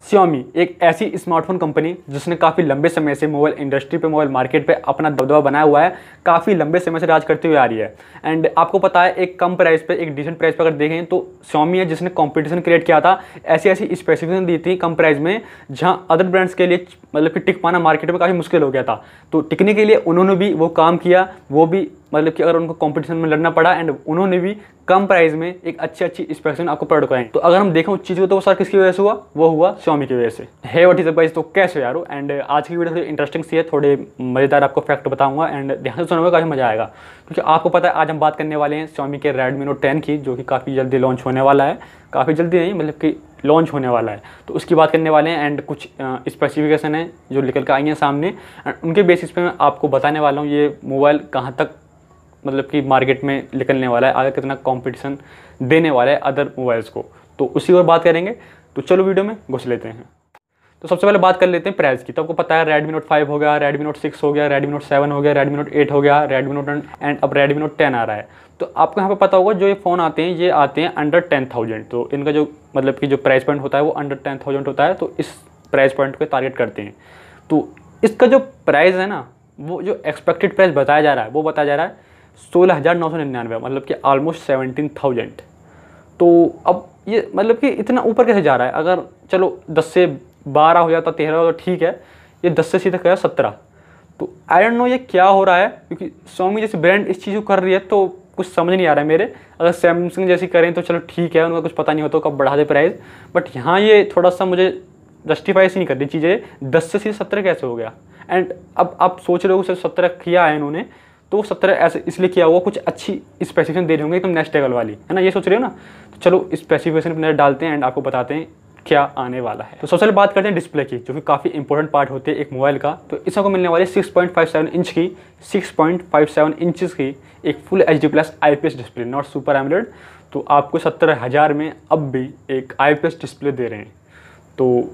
Xiaomi एक ऐसी smartphone company जिसने काफ़ी लंबे समय से मोबाइल इंडस्ट्री पे, मोबाइल मार्केट पे अपना दबदबा बनाया हुआ है, काफ़ी लंबे समय से राज करते हुए आ रही है। एंड आपको पता है एक कम प्राइस पे, एक डिसेंट प्राइस पे अगर देखें तो Xiaomi है जिसने कंपटीशन क्रिएट किया था, ऐसी ऐसी स्पेसिफिकेशन दी थी कम प्राइस में जहाँ अदर ब्रांड्स के लिए मतलब कि टिक पाना मार्केट में काफ़ी मुश्किल हो गया था। तो टिकने के लिए उन्होंने भी वो काम किया, वो भी मतलब कि अगर उनको कंपटीशन में लड़ना पड़ा एंड उन्होंने भी कम प्राइस में एक अच्छी स्पेसिफिकेशन आपको प्रोवाइड कराएं। तो अगर हम देखें उस चीज़ को तो वो सर किसकी वजह से हुआ, वो हुआ Xiaomi की वजह से। है व्हाट इज गाइस, तो कैसे यारो। एंड आज की वीडियो थोड़ी इंटरेस्टिंग सी है, थोड़े मज़ेदार आपको फैक्ट बताऊंगा एंड ध्यान से सुनोगे, काफ़ी मजा आएगा। क्योंकि आपको पता है आज हम बात करने वाले हैं Xiaomi के Redmi Note 10 की, जो कि काफ़ी जल्दी लॉन्च होने वाला है। काफ़ी जल्दी नहीं, मतलब कि लॉन्च होने वाला है, तो उसकी बात करने वाले हैं। एंड कुछ स्पेसिफिकेशन है जो निकल कर आई हैं सामने, एंड उनके बेसिस पे मैं आपको बताने वाला हूँ ये मोबाइल कहाँ तक मतलब कि मार्केट में निकलने वाला है, आगे कितना कंपटीशन देने वाला है अदर मोबाइल्स को, तो उसी और बात करेंगे। तो चलो वीडियो में घुस लेते हैं। तो सबसे पहले बात कर लेते हैं प्राइस की। तो आपको पता है Redmi Note 5 हो गया, Redmi Note 6 हो गया, Redmi Note 7 हो गया, Redmi Note 8 हो गया, Redmi Note 10 एंड अब Redmi Note 10 आ रहा है। तो आपको यहाँ पे पता होगा जो ये फ़ोन आते हैं ये आते हैं अंडर 10,000। तो इनका जो मतलब कि जो प्राइस पॉइंट होता है वो अंडर 10,000 होता है, तो इस प्राइस पॉइंट को टारगेट करते हैं। तो इसका जो प्राइस है ना, वो जो एक्सपेक्टेड प्राइस बताया जा रहा है वो बताया जा रहा है 16,999, मतलब कि ऑलमोस्ट 17,000। तो अब ये मतलब कि इतना ऊपर कैसे जा रहा है। अगर चलो 10 से 12 हो जाता, 13 हो तो ठीक है, ये 10 से सीधा गया 17। तो आई डोंट नो ये क्या हो रहा है, क्योंकि Xiaomi जैसे ब्रांड इस चीज़ को कर रही है तो कुछ समझ नहीं आ रहा है मेरे। अगर सैमसंग जैसी करें तो चलो ठीक है, उनका कुछ पता नहीं होता कब बढ़ा दे प्राइस, बट यहाँ ये थोड़ा सा मुझे जस्टिफाई नहीं कर रही चीज़ें। 10 से सीधे 17 कैसे हो गया। एंड अब आप सोच रहे हो सिर्फ 17 किया है इन्होंने, तो 17 ऐसे इसलिए किया हुआ, कुछ अच्छी स्पेसिफिकेशन दे रहे होंगे एकदम नेक्स्ट लेवल वाली, है ना, ये सोच रहे हो ना। तो चलो स्पेसिफिकेशन पर नजर डालते हैं एंड आपको बताते हैं क्या आने वाला है। तो सबसे पहले बात करते हैं डिस्प्ले की, जो कि काफ़ी इंपॉर्टेंट पार्ट होती है एक मोबाइल का। तो इसमें को मिलने वाली 6.57 इंच की 6.57 इंचज़ की एक full HD+ IPS display, not super AMOLED. तो आपको 17,000 में अब भी एक IPS डिस्प्ले दे रहे हैं, तो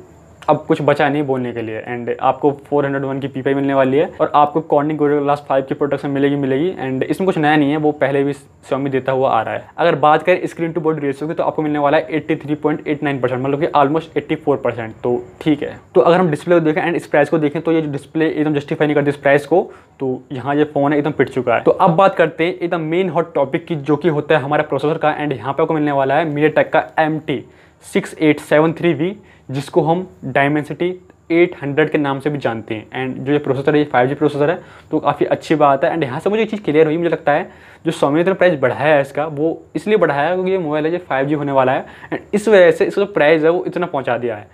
अब कुछ बचा नहीं बोलने के लिए। एंड आपको 401 की PPI मिलने वाली है और आपको कॉर्निंग गोरिल्ला ग्लास 5 की प्रोटेक्शन मिलेगी। एंड इसमें कुछ नया नहीं है, वो पहले भी Xiaomi देता हुआ आ रहा है। अगर बात करें स्क्रीन टू बॉडी रेशियो की तो आपको मिलने वाला है 83.89%, मतलब कि ऑलमोस्ट 84%, तो ठीक है। तो अगर हम डिस्प्ले को देखें एंड इस प्राइस को देखें तो ये जो डिस्प्ले एकदम जस्टिफाई नहीं करती इस प्राइस को, तो यहाँ ये फ़ोन है एकदम पिट चुका है। तो अब बात करते हैं एकदम मेन हॉट टॉपिक की, जो कि होता है हमारा प्रोसेसर का। एंड यहाँ पे आपको मिलने वाला है MediaTek का MT6873V, जिसको हम डायमेंसिटी 800 के नाम से भी जानते हैं। एंड जो ये प्रोसेसर है ये 5G प्रोसेसर है, तो काफ़ी अच्छी बात है। एंड यहाँ से मुझे एक चीज़ क्लियर हुई, मुझे लगता है जो Xiaomi ने इतना प्राइस बढ़ाया है इसका, वो इसलिए बढ़ाया है क्योंकि ये मोबाइल है जो 5G होने वाला है, एंड इस वजह से इसका जो प्राइस है वो इतना पहुँचा दिया है।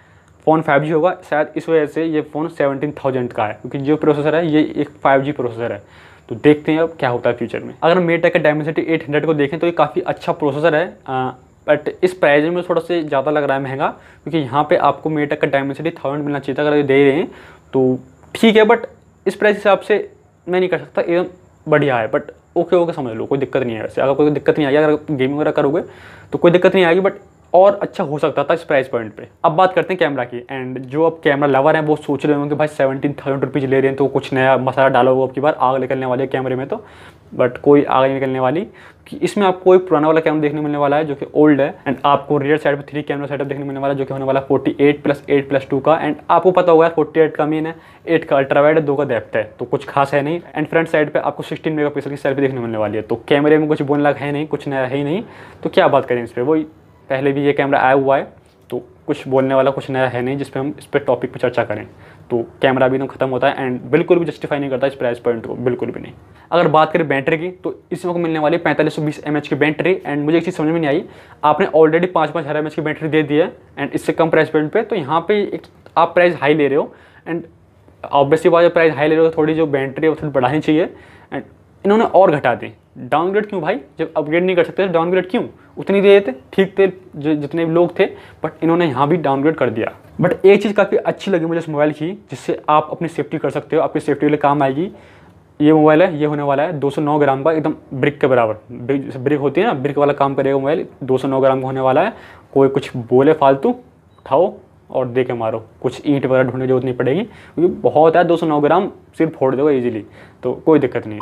फ़ोन 5G होगा शायद, इस वजह से ये फ़ोन 17,000 का है, क्योंकि जो प्रोसेसर है ये एक 5G प्रोसेसर है। तो देखते हैं अब क्या होता है फ्यूचर में। अगर MediaTek का डायमेंसिटी 800 को देखें तो ये काफ़ी अच्छा प्रोसेसर है, बट इस प्राइस में थोड़ा से ज़्यादा लग रहा है महंगा, क्योंकि यहाँ पे आपको MediaTek का डायमेंसिटी 1000 मिलना चाहिए था। अगर ये दे रहे हैं तो ठीक है, बट इस प्राइस हिसाब से मैं नहीं कर सकता, एकदम बढ़िया है। बट ओके समझ लो, कोई दिक्कत नहीं है। वैसे अगर कोई दिक्कत नहीं आएगी, अगर गेमिंग वगैरह करोगे तो कोई दिक्कत नहीं आएगी, बट और अच्छा हो सकता था इस प्राइस पॉइंट पे। अब बात करते हैं कैमरा की। एंड जो अब कैमरा लवर हैं वो सोच रहे होंगे कि भाई 17,000 रुपीज़ ले रहे हैं तो कुछ नया मसाला डालो, अब की बार आग निकलने वाली है कैमरे में। तो बट कोई आग नहीं निकलने वाली, कि इसमें आपको कोई पुराना वाला कैमरा देखने मिलने वाला है जो कि ओल्ड है। एंड आपको रियर साइड पे 3 कैमरा सेटअप देखने मिलने वाला है, जो कि होने वाला 48+8+2 का। एंड आपको पता होगा 48 का मेन है, 8 का अल्ट्रा वाइड है, 2 का डेप्थ है, तो कुछ खास है नहीं। एंड फ्रंट साइड पे आपको 16 मेगापिक्सल की सेल्फी देखने मिलने वाली है। तो कैमरे में कुछ बोलने लगा है नहीं, कुछ नया है ही नहीं, तो क्या बात करें इस पर। वही पहले भी ये कैमरा आया हुआ है, तो कुछ बोलने वाला कुछ नया है नहीं जिस पे हम इस पर टॉपिक पे चर्चा करें। तो कैमरा भी एकदम खत्म होता है एंड बिल्कुल भी जस्टिफाई नहीं करता इस प्राइस पॉइंट को, बिल्कुल भी नहीं। अगर बात करें बैटरी की तो इसमें को मिलने वाली 4520 mAh की बैटरी। एंड मुझे एक चीज़ समझ में नहीं आई, आपने ऑलरेडी 5,000 mAh की बैटरी दे दी है एंड इससे कम प्राइस पॉइंट पे, तो यहाँ पे एक आप प्राइस हाई ले रहे हो। एंड ऑब्वियसली बात, प्राइस हाई ले रहे हो तो थोड़ी जो बैटरी है वो थोड़ी बढ़ानी चाहिए। एंड इन्होंने और घटा दी। डाउनग्रेड क्यों भाई, जब अपग्रेड नहीं कर सकते तो डाउनग्रेड क्यों, उतनी दे देते, ठीक थे जितने लोग थे, बट इन्होंने यहाँ भी डाउनग्रेड कर दिया। बट एक चीज़ काफ़ी अच्छी लगी मुझे इस मोबाइल की, जिससे आप अपनी सेफ्टी कर सकते हो, आपकी सेफ्टी के लिए काम आएगी। ये मोबाइल है, ये होने वाला है 209 ग्राम का, एकदम ब्रिक के बराबर। ब्रिक होती है ना, ब्रिक वाला काम करेगा मोबाइल। 209 ग्राम का होने वाला है। कोई कुछ बोले फालतू, उठाओ और दे के मारो, कुछ ईंट वगैरह ढूंढने की जरूरत नहीं पड़ेगी, क्योंकि बहुत है 209 ग्राम, सिर्फ फोड़ दोगे ईजिली, तो कोई दिक्कत नहीं है।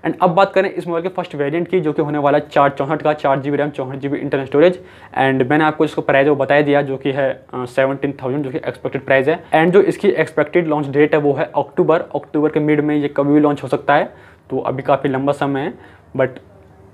एंड अब बात करें इस मोबाइल के फर्स्ट वेरिएंट की, जो कि होने वाला है 464 का, 4 GB RAM 64 GB internal storage. And मैंने आपको इसको प्राइस वो बता दिया, जो कि है 17,000, जो कि एक्सपेक्टेड प्राइस है। एंड जो इसकी एक्सपेक्टेड लॉन्च डेट है वो है अक्टूबर के मिड में ये कभी भी लॉन्च हो सकता है, तो अभी काफ़ी लंबा समय है। बट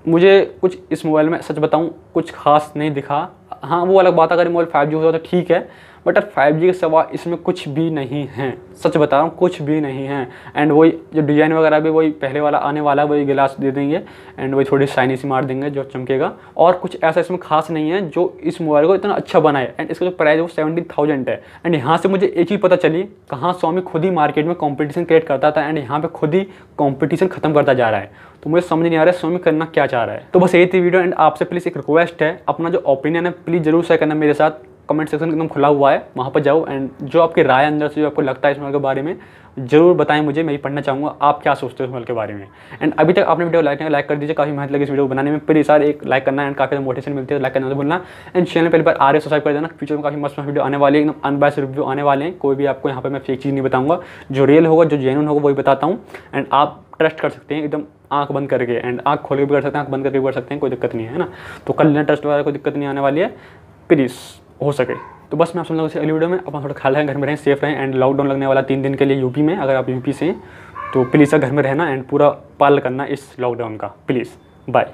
मुझे कुछ इस मोबाइल में सच बताऊं कुछ खास नहीं दिखा। हाँ, वो अलग बात, अगर मोबाइल 5G होता तो ठीक है, बट अब 5G के सिवा इसमें कुछ भी नहीं है, सच बता रहा हूँ, कुछ भी नहीं है। एंड वही जो डिज़ाइन वगैरह भी वही पहले वाला आने वाला है, वही गिलास दे देंगे एंड वही थोड़ी शाइनी सी मार देंगे जो चमकेगा, और कुछ ऐसा इसमें खास नहीं है जो इस मोबाइल को इतना अच्छा बनाए। एंड इसका जो प्राइस है वो 17,000 है। एंड यहाँ से मुझे एक चीज़ पता चली, कहाँ स्वामी खुद ही मार्केट में कॉम्पिटिशन क्रिएट करता था एंड यहाँ पर खुद ही कॉम्पिटिशन खत्म करता जा रहा है। तो मुझे समझ नहीं आ रहा है स्वामी करना क्या चाह रहा है। तो बस यही थी वीडियो। एंड आपसे प्लीज़ एक रिक्वेस्ट है, अपना जो ओपिनियन है प्लीज़ जरूर शेयर करना मेरे साथ। कमेंट सेक्शन एकदम खुला हुआ है, वहाँ पर जाओ एंड जो आपकी राय अंदर से जो आपको लगता है इस मोबाइल के बारे में जरूर बताएं मुझे, मैं भी पढ़ना चाहूँगा आप क्या सोचते हो इस मोबाइल के बारे में। एंड अभी तक आपने वीडियो लाइक कर दीजिए, काफ़ी मेहनत लगी इस वीडियो को बनाने में, प्लीज़ यार एक लाइक करना एंड काफ़ी मोटिवेशन मिलती है, लाइक करना तो भूलना। एंड चैनल पहली बार आ रहे सब्सक्राइब कर देना, फ्यूचर में काफ़ी मस्त वीडियो आने वाली है, एकदम अनबायस्ड रिव्यू आने वाले हैं। कोई भी आपको यहाँ पर मैं फेक चीज़ नहीं बताऊँगा, जो रियल होगा जो जेन्युइन होगा वही बताता हूँ। एंड आप ट्रस्ट कर सकते हैं एकदम आंख बंद करके, एंड आंख खोल के भी कर सकते हैं, आंख बंद करके भी कर सकते हैं, कोई दिक्कत नहीं है ना। तो कल लेना ट्रस्ट वाला कोई दिक्कत नहीं आने वाली है, प्लीज़ हो सके तो। बस मैं आप सब लोगों से अगली वीडियो में अपना थोड़ा ख्याल रखें, घर में रहें, सेफ रहें। एंड लॉकडाउन लगने वाला 3 दिन के लिए यूपी में, अगर आप यूपी से हैं तो प्लीज़ घर में रहना एंड पूरा पालन करना इस लॉकडाउन का, प्लीज़। बाय।